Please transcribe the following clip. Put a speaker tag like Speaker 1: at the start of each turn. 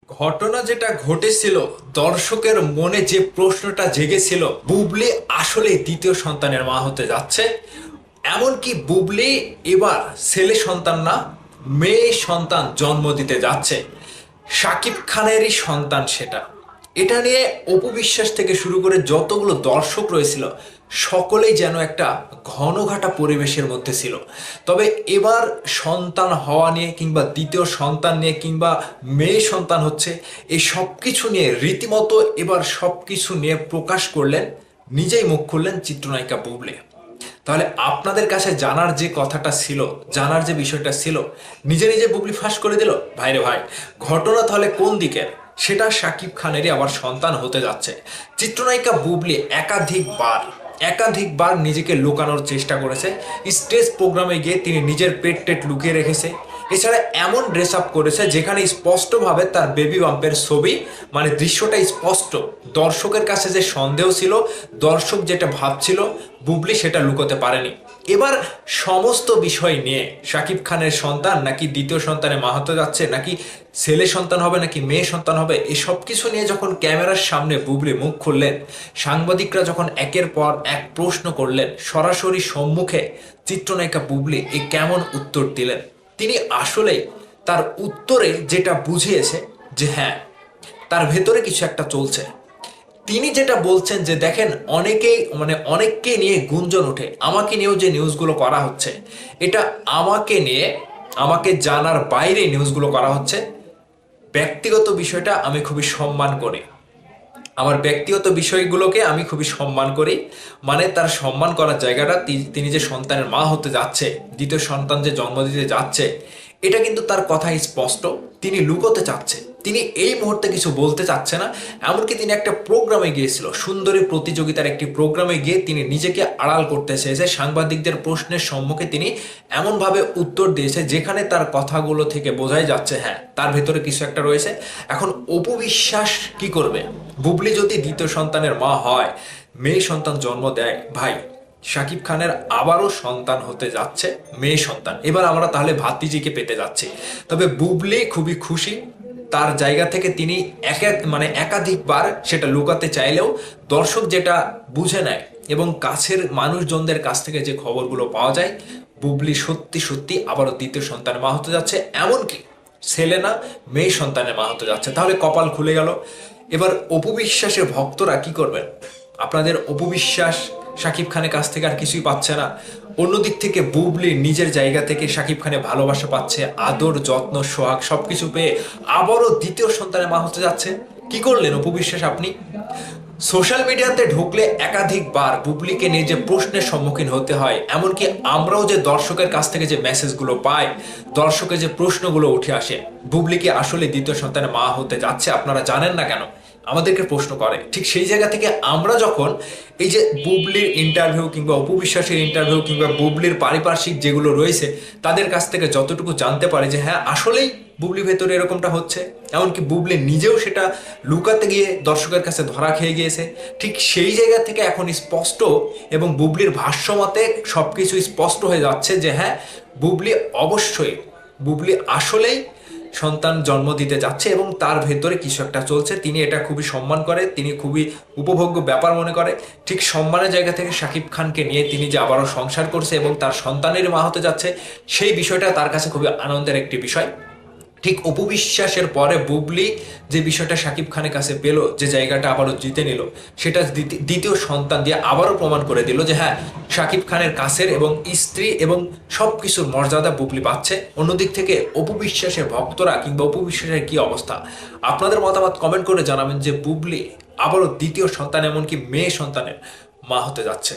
Speaker 1: ঘটনা যেটা ঘটেছিল, দর্শকের মনে যে প্রশ্নটা জেগেছিল, বুবলি আসলে দ্বিতীয় সন্তানের মা হতে যাচ্ছে। এমনকি বুবলি এবার ছেলে সন্তান না, মেয়ে সন্তান জন্ম দিতে যাচ্ছে। শাকিব খানেরই সন্তান সেটা। এটা নিয়ে অপু বিশ্বাস থেকে শুরু করে যতগুলো দর্শক রয়েছিল, সকলেই যেন একটা ঘনঘাটা পরিবেশের মধ্যে ছিল। তবে এবার সন্তান হওয়া নিয়ে কিংবা দ্বিতীয় সন্তান নিয়ে কিংবা মেয়ে সন্তান হচ্ছে, এই সব কিছু নিয়ে রীতিমতো এবার সব কিছু নিয়ে প্রকাশ করলেন, নিজেই মুখ খুললেন চিত্রনায়িকা বুবলি। তাহলে আপনাদের কাছে জানার যে কথাটা ছিল, জানার যে বিষয়টা ছিল, নিজে নিজে বুবলি ফাঁস করে দিল। ভাইরে ভাই, ঘটনা তাহলে কোন দিকের? সেটা শাকিব খানেরই আবার সন্তান হতে যাচ্ছে। চিত্রনায়িকা বুবলি একাধিকবার নিজেকে লুকানোর চেষ্টা করেছে। স্টেজ প্রোগ্রামে গিয়ে তিনি নিজের পেট টেট লুকিয়ে রেখেছে। এছাড়া এমন ড্রেস আপ করেছে যেখানে স্পষ্টভাবে তার বেবি বাম্পের ছবি, মানে দৃশ্যটা স্পষ্ট। দর্শকের কাছে যে সন্দেহ ছিল, দর্শক যেটা ভাবছিল, বুবলি সেটা লুকোতে পারেনি। এবার সমস্ত বিষয় নিয়ে শাকিব খানের সন্তান নাকি দ্বিতীয় সন্তানে মা হতে যাচ্ছে, নাকি ছেলে সন্তান হবে নাকি মেয়ে সন্তান হবে, এই সব কিছু নিয়ে যখন ক্যামেরার সামনে বুবলি মুখ খুললেন, সাংবাদিকরা যখন একের পর এক প্রশ্ন করলেন, সরাসরি সম্মুখে চিত্রনায়িকা বুবলি এই কেমন উত্তর দিলেন। তিনি আসলেই তার উত্তরে যেটা বুঝিয়েছে যে হ্যাঁ, তার ভেতরে কিছু একটা চলছে। তিনি যেটা বলছেন যে দেখেন, অনেককে নিয়ে গুঞ্জন ওঠে, আমাকে নিয়েও যে নিউজগুলো করা হচ্ছে, এটা আমাকে নিয়ে, আমাকে জানার বাইরে নিউজগুলো করা হচ্ছে। ব্যক্তিগত বিষয়টা আমি খুবই সম্মান করি, আমার ব্যক্তিগত বিষয়গুলোকে আমি খুবই সম্মান করি। মানে তার সম্মান করার জায়গাটা, তিনি যে সন্তানের মা হতে যাচ্ছে, দ্বিতীয় সন্তান যে জন্ম দিতে যাচ্ছে, এটা কিন্তু তার কথাই স্পষ্ট। তিনি লুকোতে চাচ্ছে, তিনি এই মুহূর্তে কিছু বলতে চাচ্ছে না। এমনকি তিনি একটা প্রোগ্রামে গিয়েছিল, সুন্দরী প্রতিযোগিতার একটি প্রোগ্রামে গিয়ে তিনি নিজেকে আড়াল করতে চেয়েছে। সাংবাদিকদের প্রশ্নের সম্মুখে তিনি এমনভাবে উত্তর দিয়েছে যেখানে তার কথাগুলো থেকে বোঝাই যাচ্ছে হ্যাঁ, তার ভেতরে কিছু একটা রয়েছে। এখন অপু বিশ্বাস কি করবে? বুবলি যদি দ্বিতীয় সন্তানের মা হয়, মেয়ে সন্তান জন্ম দেয়, ভাই শাকিব খানের আবারও সন্তান হতে যাচ্ছে, মেয়ে সন্তান। এবার আমরা তাহলে ভাতিজিকে পেতে যাচ্ছি। তবে বুবলি খুবই খুশি। তার জায়গা থেকে তিনি একাধিকবার সেটা লুকাতে চাইলেও দর্শক যেটা বুঝে নেয় এবং কাছের মানুষজনদের কাছ থেকে যে খবরগুলো পাওয়া যায়, বুবলি সত্যি সত্যি আবারও দ্বিতীয় সন্তানের মা হতে যাচ্ছে। এমনকি ছেলে না, মেয়ে সন্তানের মা হতে যাচ্ছে। তাহলে কপাল খুলে গেল। এবার অপু বিশ্বাসের ভক্তরা কি করবেন? আপনাদের অপু বিশ্বাস শাকিব খানের কাছ থেকে আর কিছুই পাচ্ছে না। অন্যদিক থেকে বুবলি নিজের জায়গা থেকে শাকিব খানের ভালোবাসা পাচ্ছে, আদর যত্ন সোহাগ সবকিছু পেয়ে আবারও দ্বিতীয় সন্তানের মা হতে যাচ্ছে। কি করলেন অপু বিশ্বাস আপনি? সোশ্যাল মিডিয়াতে ঢুকলে একাধিকবার বুবলিকে নিয়ে যে প্রশ্নের সম্মুখীন হতে হয়, এমনকি আমরাও যে দর্শকের কাছ থেকে যে মেসেজগুলো পাই, দর্শকের যে প্রশ্নগুলো উঠে আসে, বুবলি কি আসলে দ্বিতীয় সন্তানের মা হতে যাচ্ছে, আপনারা জানেন না কেন, আমাদেরকে প্রশ্ন করে। ঠিক সেই জায়গা থেকে আমরা যখন এই যে বুবলির ইন্টারভিউ কিংবা অপু বিশ্বাসের ইন্টারভিউ কিংবা বুবলির পারিপার্শ্বিক যেগুলো রয়েছে, তাদের কাছ থেকে যতটুকু জানতে পারে যে হ্যাঁ আসলেই বুবলি ভেতরে এরকমটা হচ্ছে, এমনকি বুবলি নিজেও সেটা লুকাতে গিয়ে দর্শকের কাছে ধরা খেয়ে গিয়েছে, ঠিক সেই জায়গা থেকে এখন স্পষ্ট এবং বুবলির ভাষ্যমতে সবকিছু স্পষ্ট হয়ে যাচ্ছে যে হ্যাঁ, বুবলি আসলেই সন্তান জন্ম দিতে যাচ্ছে এবং তার ভেতরে কিছু একটা চলছে। তিনি এটা খুবই সম্মান করে, তিনি খুবই উপভোগ্য ব্যাপার মনে করে। ঠিক সম্মানের জায়গা থেকে শাকিব খানকে নিয়ে তিনি যে আবারও সংসার করছে এবং তার সন্তানের মা হতে যাচ্ছে, সেই বিষয়টা তার কাছে খুবই আনন্দের একটি বিষয়। ঠিক অপু বিশ্বাসের পরে বুবলি যে বিষয়টা শাকিব খানের কাছে পেল, যে জায়গাটা আবারও জিতে নিল, সেটা দ্বিতীয় সন্তান দিয়ে আবারও প্রমাণ করে দিল যে হ্যাঁ, শাকিব খানের কাছের এবং স্ত্রী এবং সব কিছুর মর্যাদা বুবলি পাচ্ছে। অন্যদিক থেকে অপু বিশ্বাসের ভক্তরা কিংবা অপু বিশ্বাসের কি অবস্থা, আপনাদের মতামত কমেন্ট করে জানাবেন যে বুবলি আবারও দ্বিতীয় সন্তান এমনকি মেয়ে সন্তানের মা হতে যাচ্ছে।